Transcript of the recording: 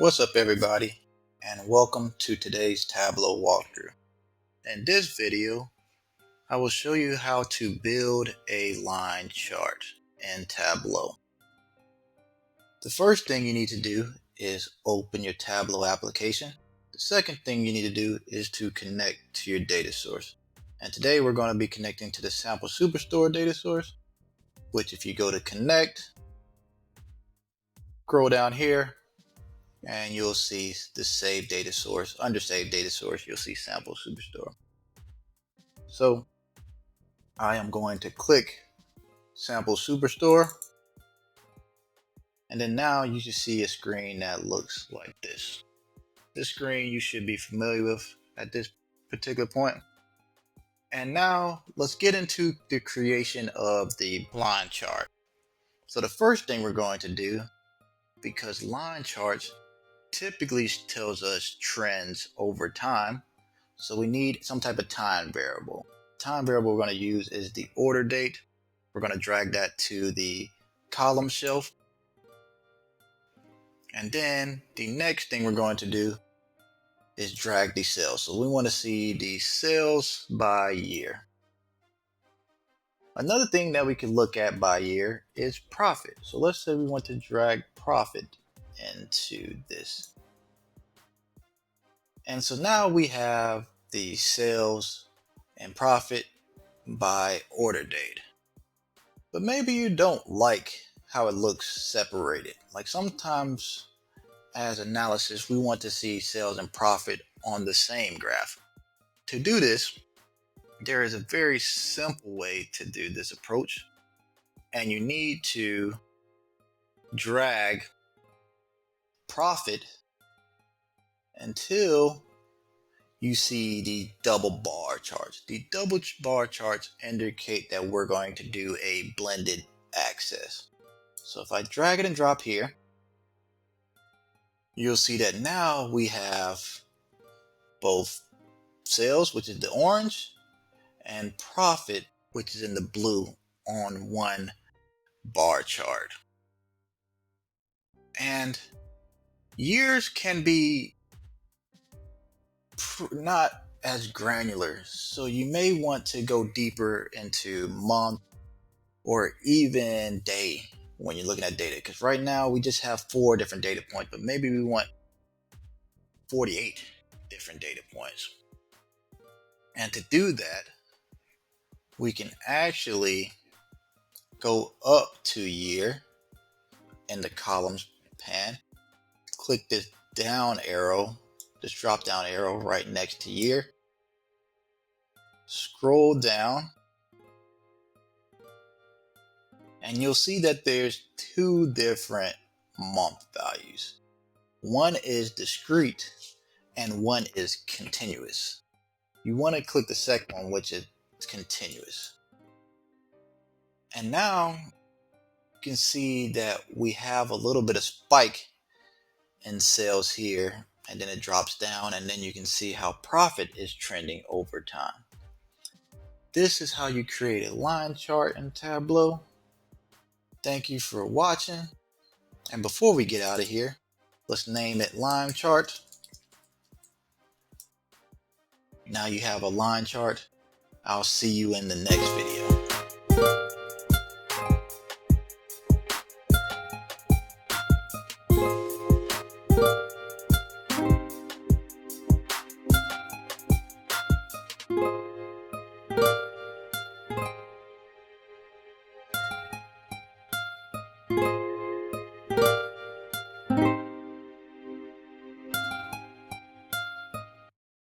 What's up everybody, and welcome to today's Tableau walkthrough. In this video, I will show you how to build a line chart in Tableau. The first thing you need to do is open your Tableau application. The second thing you need to do is to connect to your data source. And today we're going to be connecting to the Sample Superstore data source, which if you go to connect, scroll down here, and you'll see the save data source. Under save data source, you'll see Sample Superstore. So I am going to click Sample Superstore, and then now you should see a screen that looks like this. This screen you should be familiar with at this particular point. And now let's get into the creation of the line chart. So the first thing we're going to do, because line charts typically tells us trends over time, so we need some type of time variable. Time variable we're going to use is the order date. We're going to drag that to the column shelf. And then the next thing we're going to do is drag the sales. So we want to see the sales by year. Another thing that we can look at by year is profit. So let's say we want to drag profit into this. And so now we have the sales and profit by order date. But maybe you don't like how it looks separated. Like sometimes as analysis, we want to see sales and profit on the same graph. To do this, there is a very simple way to do this approach, and you need to drag profit until you see the double bar charts. The double bar charts indicate that we're going to do a blended axis. So if I drag it and drop here, you'll see that now we have both sales, which is the orange, and profit, which is in the blue, on one bar chart. And years can be not as granular, so you may want to go deeper into month or even day when you're looking at data, because right now we just have 4 different data points, but maybe we want 48 different data points. And to do that, we can actually go up to year in the columns pane, click this down arrow, this drop down arrow right next to year, scroll down, and you'll see that there's 2 different month values. One is discrete and one is continuous. You want to click the second one, which is continuous. And now you can see that we have a little bit of spike in sales here, and then it drops down, and then you can see how profit is trending over time. This is how you create a line chart in Tableau. Thank you for watching. And before we get out of here, let's name it line chart. Now you have a line chart. I'll see you in the next video.